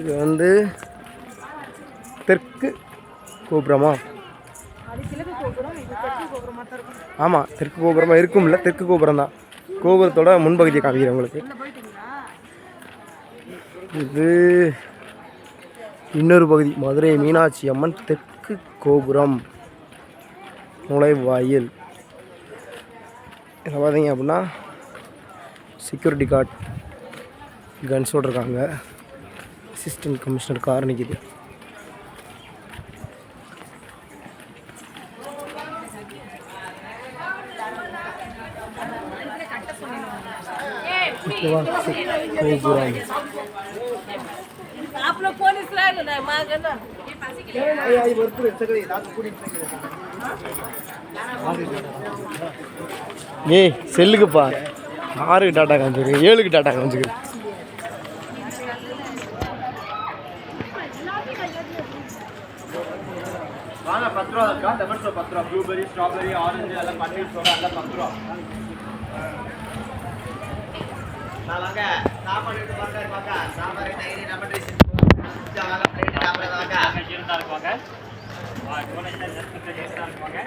இது வந்து தெற்கு கோபுரமா? ஆமாம், தெற்கு கோபுரமாக இருக்கும்ல. தெற்கு கோபுரம் தான். கோபுரத்தோட முன்பகுதியை காமிக்கிறேன் உங்களுக்கு. இது இன்னொரு பகுதி, மதுரை மீனாட்சி அம்மன் தெற்கு கோபுரம் நுழைவாயில். இதில் பார்த்தீங்க அப்படின்னா செக்யூரிட்டி கார்டு கன்ஸோடு இருக்காங்க. அசிஸ்டன்ட் கமிஷனர் கார் நிற்கிது. கோபுரம் ஏய் செல்லுக்குப்பா 6க்கு டாட்டா காமிச்சிருக்கு, 7க்கு டாட்டா காமிச்சிருக்கு. வாங்க 10 ரூபா இருக்கா? லெமன் சோப் 10 ரூபா, ப்ளூபெரி, ஸ்ட்ராபெரி, ஆரஞ்சு எல்லாம் பன்னீர் சோடா எல்லாம் 10 ரூபா. நான் வாங்க சாப்பாடு எடுத்து பார்க்கற பாக்க சாம்பார் தயிர் லெமன் ரைஸ் ஜால பிளேட் சாப்பிட வாங்க இருந்தா இருக்குவாங்க. வா கோனே ஜஸ்ட் டேஸ்டா